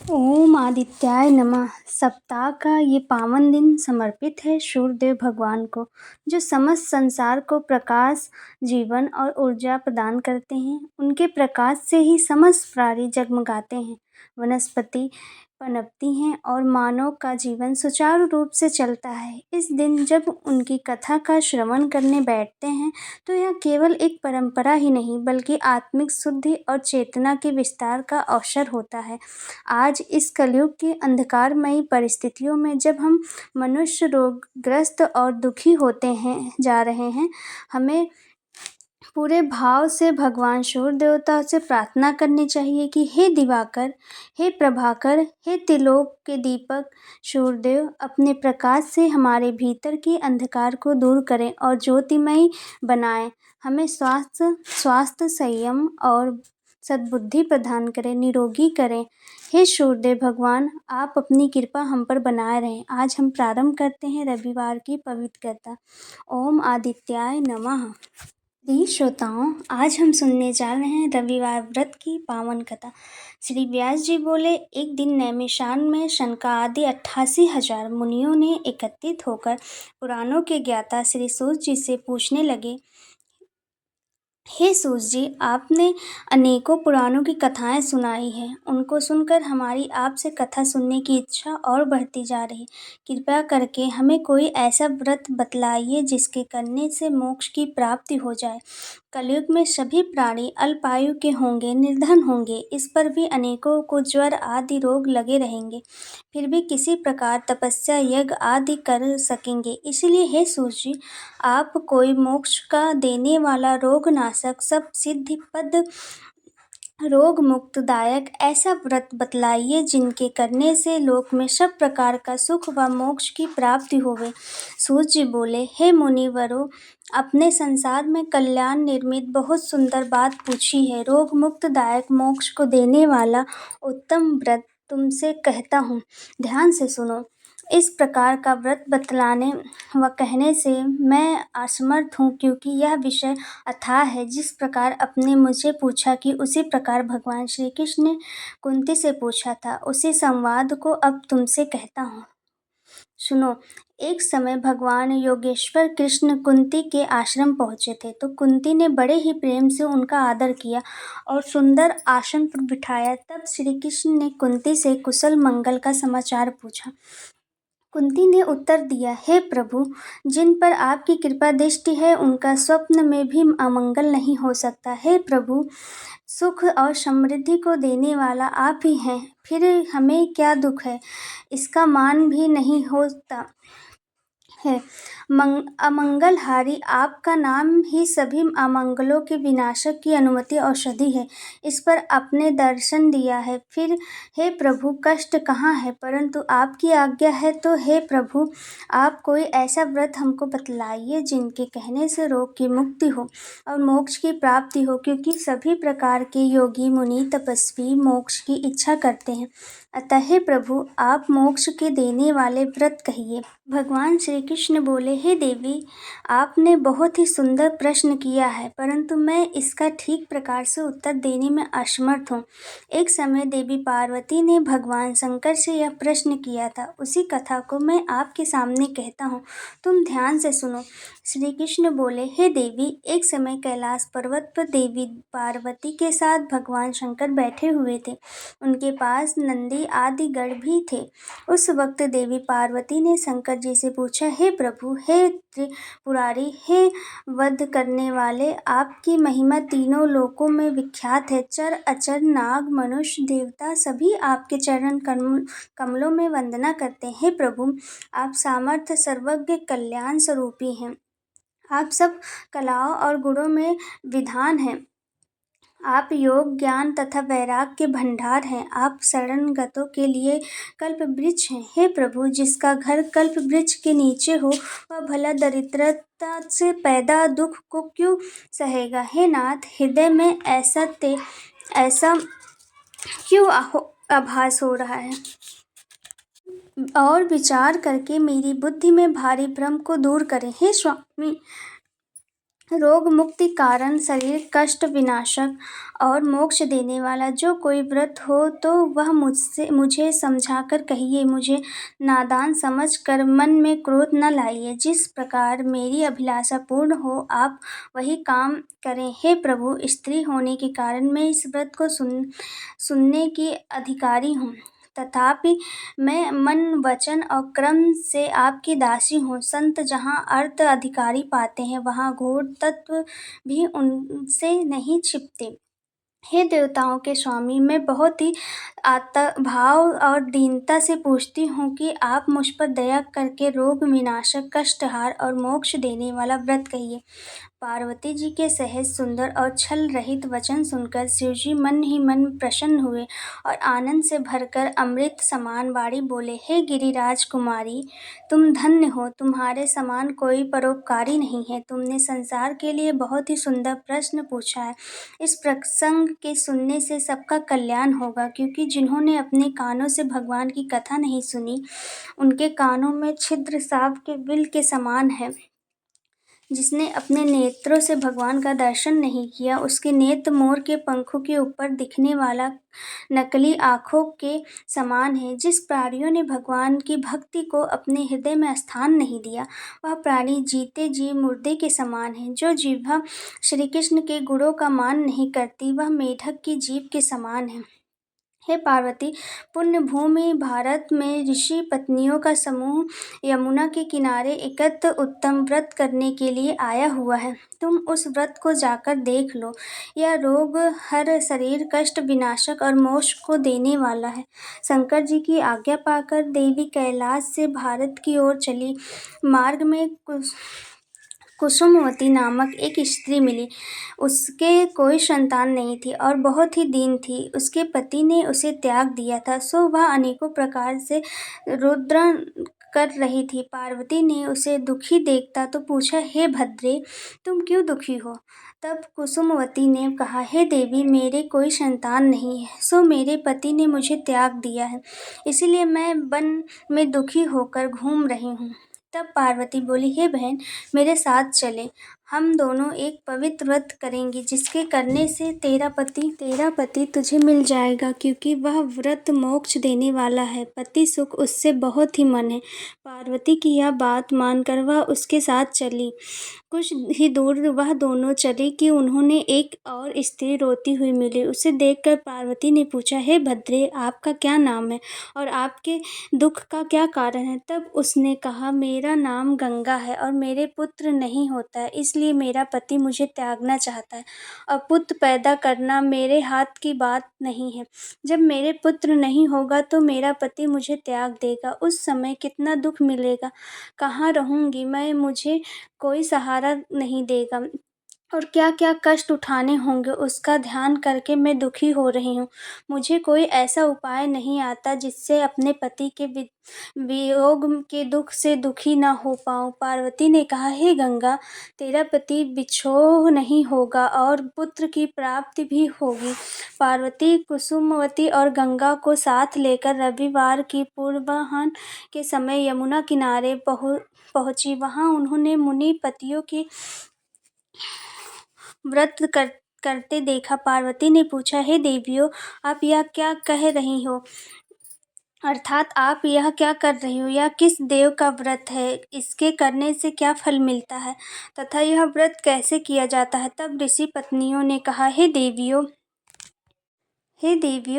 ओम आदित्याय नमः। सप्ताह का ये पावन दिन समर्पित है सूर्यदेव भगवान को, जो समस्त संसार को प्रकाश, जीवन और ऊर्जा प्रदान करते हैं। उनके प्रकाश से ही समस्त प्राणी जगमगाते हैं, वनस्पति पनपती हैं और मानव का जीवन सुचारू रूप से चलता है। इस दिन जब उनकी कथा का श्रवण करने बैठते हैं, तो यह केवल एक परंपरा ही नहीं, बल्कि आत्मिक शुद्धि और चेतना के विस्तार का अवसर होता है। आज इस कलयुग की अंधकारमयी परिस्थितियों में जब हम मनुष्य रोगग्रस्त और दुखी होते हैं जा रहे हैं, हमें पूरे भाव से भगवान सूर्य देवता से प्रार्थना करनी चाहिए कि हे दिवाकर, हे प्रभाकर, हे त्रिलोक के दीपक सूर्यदेव, अपने प्रकाश से हमारे भीतर के अंधकार को दूर करें और ज्योतिमयी बनाएं। हमें स्वास्थ्य संयम और सद्बुद्धि प्रदान करें, निरोगी करें। हे सूर्यदेव भगवान, आप अपनी कृपा हम पर बनाए रहें। आज हम प्रारंभ करते हैं रविवार की पवित्र कथा। ओम आदित्याय नमः। प्रिय श्रोताओं, आज हम सुनने जा रहे हैं रविवार व्रत की पावन कथा। श्री व्यास जी बोले, एक दिन नैमिषारण्य में शनकादि 88,000 मुनियों ने एकत्रित होकर पुराणों के ज्ञाता श्री सूत जी से पूछने लगे, हे सूत जी, आपने अनेकों पुराणों की कथाएं सुनाई हैं। उनको सुनकर हमारी आपसे कथा सुनने की इच्छा और बढ़ती जा रही। कृपया करके हमें कोई ऐसा व्रत बतलाइए जिसके करने से मोक्ष की प्राप्ति हो जाए। कलयुग में सभी प्राणी अल्पायु के होंगे, निर्धन होंगे। इस पर भी अनेकों को ज्वर आदि रोग लगे रहेंगे, फिर भी किसी प्रकार तपस्या यज्ञ आदि कर सकेंगे। इसलिए हे सूत जी, आप कोई मोक्ष का देने वाला रोगनाशक, सब सिद्धि पद, रोग मुक्तदायक ऐसा व्रत बतलाइए जिनके करने से लोक में सब प्रकार का सुख व मोक्ष की प्राप्ति होवे। सूत जी बोले, हे मुनिवरों, अपने संसार में कल्याण निर्मित बहुत सुंदर बात पूछी है। रोग मुक्तदायक मोक्ष को देने वाला उत्तम व्रत तुमसे कहता हूँ, ध्यान से सुनो। इस प्रकार का व्रत बतलाने व कहने से मैं असमर्थ हूँ, क्योंकि यह विषय अथाह है। जिस प्रकार आपने मुझे पूछा कि उसी प्रकार भगवान श्री कृष्ण ने कुंती से पूछा था, उसी संवाद को अब तुमसे कहता हूँ, सुनो। एक समय भगवान योगेश्वर कृष्ण कुंती के आश्रम पहुंचे थे, तो कुंती ने बड़े ही प्रेम से उनका आदर किया और सुंदर आसन पर बिठाया। तब श्री कृष्ण ने कुंती से कुशल मंगल का समाचार पूछा। कुंती ने उत्तर दिया, हे प्रभु, जिन पर आपकी कृपा दृष्टि है उनका स्वप्न में भी अमंगल नहीं हो सकता। हे प्रभु, सुख और समृद्धि को देने वाला आप ही हैं, फिर हमें क्या दुख है, इसका मान भी नहीं होता है। अमंगलहारी आपका नाम ही सभी अमंगलों के विनाशक की अनुमति औषधि है। इस पर आपने दर्शन दिया है, फिर हे प्रभु कष्ट कहाँ है, परंतु आपकी आज्ञा है। तो हे प्रभु, आप कोई ऐसा व्रत हमको बतलाइए जिनके कहने से रोग की मुक्ति हो और मोक्ष की प्राप्ति हो, क्योंकि सभी प्रकार के योगी मुनि तपस्वी मोक्ष की इच्छा करते हैं। अतः हे प्रभु, आप मोक्ष के देने वाले व्रत कहिए। भगवान श्री कृष्ण बोले, हे देवी, आपने बहुत ही सुंदर प्रश्न किया है, परंतु मैं इसका ठीक प्रकार से उत्तर देने में असमर्थ हूँ। एक समय देवी पार्वती ने भगवान शंकर से यह प्रश्न किया था, उसी कथा को मैं आपके सामने कहता हूँ, तुम ध्यान से सुनो। श्री कृष्ण बोले, हे देवी, एक समय कैलाश पर्वत पर देवी पार्वती के साथ भगवान शंकर बैठे हुए थे। उनके पास नंदी आदि गण भी थे। उस वक्त देवी पार्वती ने शंकर जी से पूछा, हे प्रभु, हे त्रिपुरारी, हे वध करने वाले, आपकी महिमा तीनों लोकों में विख्यात है। चर अचर नाग मनुष्य देवता सभी आपके चरण कमलों में वंदना करते हैं। हे प्रभु, आप सामर्थ्य सर्वज्ञ कल्याण स्वरूपी हैं। आप सब कलाओं और गुणों में विद्वान हैं। आप योग ज्ञान तथा वैराग के भंडार हैं। आप शरणगतों के लिए कल्प वृक्ष हैं। हे प्रभु, जिसका घर कल्प वृक्ष के नीचे हो, वह भला दरिद्रता से पैदा दुख को क्यों सहेगा। हे नाथ, हृदय में ऐसा क्यों आभास हो रहा है, और विचार करके मेरी बुद्धि में भारी भ्रम को दूर करें। हे स्वामी, रोग मुक्ति कारण शरीर कष्ट विनाशक और मोक्ष देने वाला जो कोई व्रत हो तो वह मुझे समझाकर कहिए, मुझे नादान समझकर मन में क्रोध न लाइए। जिस प्रकार मेरी अभिलाषा पूर्ण हो आप वही काम करें। हे प्रभु, स्त्री होने के कारण मैं इस व्रत को सुनने की अधिकारी हूँ, तथापि मैं मन वचन और क्रम से आपकी दासी हूँ। संत जहाँ अर्थ अधिकारी पाते हैं वहाँ गूढ़ तत्व भी उनसे नहीं छिपते। हे देवताओं के स्वामी, मैं बहुत ही भाव और दीनता से पूछती हूँ कि आप मुझ पर दया करके रोग विनाशक, कष्टहार और मोक्ष देने वाला व्रत कहिए। पार्वती जी के सहज सुंदर और छल रहित वचन सुनकर शिवजी मन ही मन प्रसन्न हुए और आनंद से भरकर अमृत समान वाणी बोले, हे गिरिराज कुमारी, तुम धन्य हो, तुम्हारे समान कोई परोपकारी नहीं है। तुमने संसार के लिए बहुत ही सुंदर प्रश्न पूछा है। इस प्रसंग के सुनने से सबका कल्याण होगा, क्योंकि जिन्होंने अपने कानों से भगवान की कथा नहीं सुनी उनके कानों में छिद्र सांप के बिल के समान है। जिसने अपने नेत्रों से भगवान का दर्शन नहीं किया उसके नेत्र मोर के पंखों के ऊपर दिखने वाला नकली आँखों के समान है। जिस प्राणियों ने भगवान की भक्ति को अपने हृदय में स्थान नहीं दिया वह प्राणी जीते जी मुर्दे के समान है। जो जिह्वा श्री कृष्ण के गुणों का मान नहीं करती वह मेढक की जीभ के समान है। हे पार्वती, पुण्य भूमि भारत में ऋषि पत्नियों का समूह यमुना के किनारे एकत्र उत्तम व्रत करने के लिए आया हुआ है। तुम उस व्रत को जाकर देख लो। यह रोग हर शरीर कष्ट विनाशक और मोक्ष को देने वाला है। शंकर जी की आज्ञा पाकर देवी कैलाश से भारत की ओर चली। मार्ग में कुसुमवती नामक एक स्त्री मिली। उसके कोई संतान नहीं थी और बहुत ही दीन थी। उसके पति ने उसे त्याग दिया था, सो वह अनेकों प्रकार से रुद्र कर रही थी। पार्वती ने उसे दुखी देखता तो पूछा, हे भद्रे, तुम क्यों दुखी हो? तब कुसुमवती ने कहा, हे देवी, मेरे कोई संतान नहीं है, सो मेरे पति ने मुझे त्याग दिया है, इसीलिए मैं वन में दुखी होकर घूम रही हूँ। तब पार्वती बोली, हे बहन, मेरे साथ चले, हम दोनों एक पवित्र व्रत करेंगे जिसके करने से तेरा पति तुझे मिल जाएगा, क्योंकि वह व्रत मोक्ष देने वाला है। पति सुख उससे बहुत ही मन है। पार्वती की यह बात मानकर वह उसके साथ चली। कुछ ही दूर वह दोनों चले कि उन्होंने एक और स्त्री रोती हुई मिली। उसे देखकर पार्वती ने पूछा, हे भद्रे, आपका क्या नाम है और आपके दुख का क्या कारण है? तब उसने कहा, मेरा नाम गंगा है और मेरे पुत्र नहीं होता है, इसलिए मेरा पति मुझे त्यागना चाहता है और पुत्र पैदा करना मेरे हाथ की बात नहीं है। जब मेरे पुत्र नहीं होगा तो मेरा पति मुझे त्याग देगा। उस समय कितना दुख मिलेगा, कहाँ रहूँगी मैं, मुझे कोई सहारा नहीं देगा और क्या क्या कष्ट उठाने होंगे, उसका ध्यान करके मैं दुखी हो रही हूँ। मुझे कोई ऐसा उपाय नहीं आता जिससे अपने पति के वियोग के दुख से दुखी ना हो पाऊँ। पार्वती ने कहा, हे गंगा, तेरा पति बिछोह नहीं होगा और पुत्र की प्राप्ति भी होगी। पार्वती कुसुमवती और गंगा को साथ लेकर रविवार की पूर्वाह्न के समय यमुना किनारे पहुंची। वहां उन्होंने मुनि पतियों की व्रत करते देखा। पार्वती ने पूछा, हे देवियों, आप यह क्या कह रही हो? अर्थात आप यह क्या कर रही हो? यह किस देव का व्रत है? इसके करने से क्या फल मिलता है तथा यह व्रत कैसे किया जाता है? तब ऋषि पत्नियों ने कहा, हे देवियों,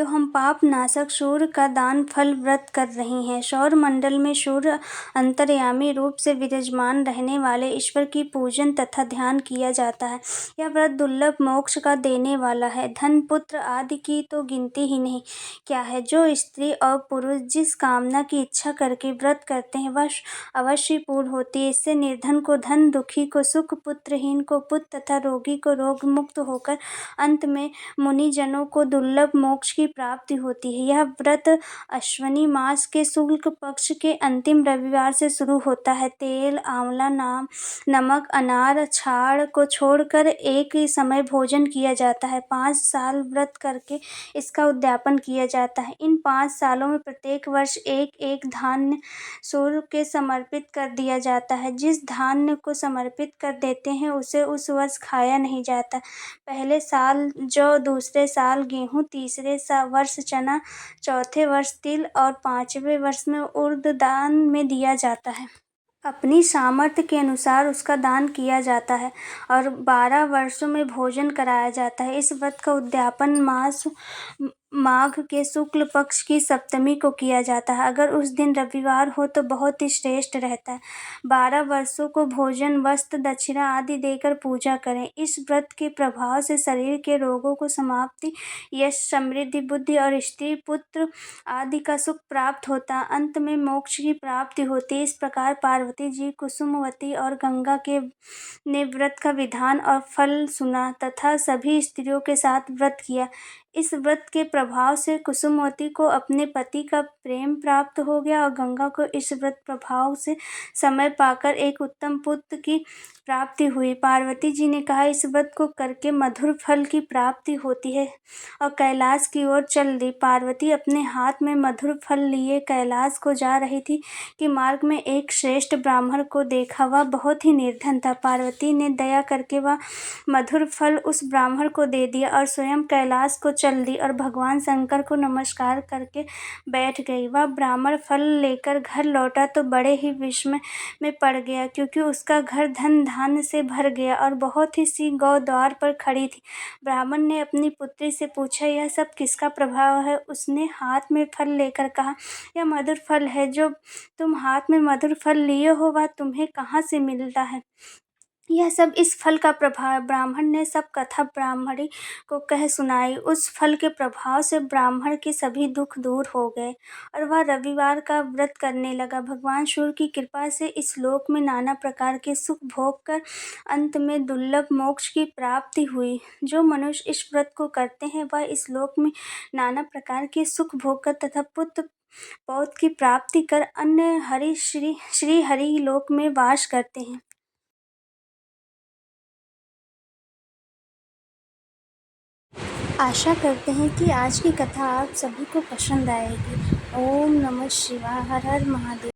हम पाप नाशक सूर्य का दान फल व्रत कर रही हैं। सौर मंडल में सूर्य अंतर्यामी रूप से विराजमान रहने वाले ईश्वर की पूजन तथा ध्यान किया जाता है। यह व्रत दुर्लभ मोक्ष का देने वाला है। धन पुत्र आदि की तो गिनती ही नहीं क्या है। जो स्त्री और पुरुष जिस कामना की इच्छा करके व्रत करते हैं वह अवश्य पूर्ण होती है। इससे निर्धन को धन, दुखी को सुख, पुत्रहीन को पुत्र तथा रोगी को रोग मुक्त होकर अंत में मुनिजनों को दुर्लभ मोक्ष की प्राप्ति होती है। यह व्रत अश्विनी मास के शुक्ल पक्ष के अंतिम रविवार से शुरू होता है। तेल, आंवला, नमक, अनार, छाछ को छोड़कर एक ही समय भोजन किया जाता है। 5 साल व्रत करके इसका उद्यापन किया जाता है। इन 5 सालों में प्रत्येक वर्ष एक-एक धान्य सूर्य के समर्पित कर दिया जाता है। जिस धान्य को समर्पित कर देते हैं उसे उस वर्ष खाया नहीं जाता। पहले साल जौ, दूसरे साल गेहूँ, तीसरे वर्ष चना, चौथे वर्ष तिल और 5वें वर्ष में उड़द दान में दिया जाता है। अपनी सामर्थ्य के अनुसार उसका दान किया जाता है और 12 वर्षों में भोजन कराया जाता है। इस व्रत का उद्यापन माघ के शुक्ल पक्ष की सप्तमी को किया जाता है। अगर उस दिन रविवार हो तो बहुत ही श्रेष्ठ रहता है। 12 वर्षों को भोजन, वस्त्र, दक्षिणा आदि देकर पूजा करें। इस व्रत के प्रभाव से शरीर के रोगों को समाप्ति, यश, समृद्धि, बुद्धि और स्त्री पुत्र आदि का सुख प्राप्त होता है। अंत में मोक्ष की प्राप्ति होती है। इस प्रकार पार्वती जी, कुसुमवती और गंगा ने व्रत का विधान और फल सुना तथा सभी स्त्रियों के साथ व्रत किया। इस व्रत के प्रभाव से कुसुमवती को अपने पति का प्रेम प्राप्त हो गया और गंगा को इस व्रत प्रभाव से समय पाकर एक उत्तम पुत्र की प्राप्ति हुई। पार्वती जी ने कहा, इस व्रत को करके मधुर फल की प्राप्ति होती है और कैलाश की ओर चल दी। पार्वती अपने हाथ में मधुर फल लिए कैलाश को जा रही थी कि मार्ग में एक श्रेष्ठ ब्राह्मण को देखा। वह बहुत ही निर्धन था। पार्वती ने दया करके वह मधुर फल उस ब्राह्मण को दे दिया और स्वयं कैलाश को चल दी और भगवान शंकर को नमस्कार करके बैठ गई। वह ब्राह्मण फल लेकर घर लौटा तो बड़े ही विस्मय में पड़ गया, क्योंकि उसका घर धन धान्य से भर गया और बहुत ही सी गौ द्वार पर खड़ी थी। ब्राह्मण ने अपनी पुत्री से पूछा, यह सब किसका प्रभाव है? उसने हाथ में फल लेकर कहा, यह मधुर फल है। जो तुम हाथ में मधुर फल लिए हो वह तुम्हें कहाँ से मिलता है? यह सब इस फल का प्रभाव है। ब्राह्मण ने सब कथा ब्राह्मणी को कह सुनाई। उस फल के प्रभाव से ब्राह्मण के सभी दुख दूर हो गए और वह रविवार का व्रत करने लगा। भगवान सूर्य की कृपा से इस लोक में नाना प्रकार के सुख भोग कर अंत में दुर्लभ मोक्ष की प्राप्ति हुई। जो मनुष्य इस व्रत को करते हैं वह इस लोक में नाना प्रकार के सुख भोग कर तथा पुत्र पौत्र की प्राप्ति कर अन्य श्री हरि लोक में वास करते हैं। आशा करते हैं कि आज की कथा आप सभी को पसंद आएगी। ओम नमः शिवाय। हर हर महादेव।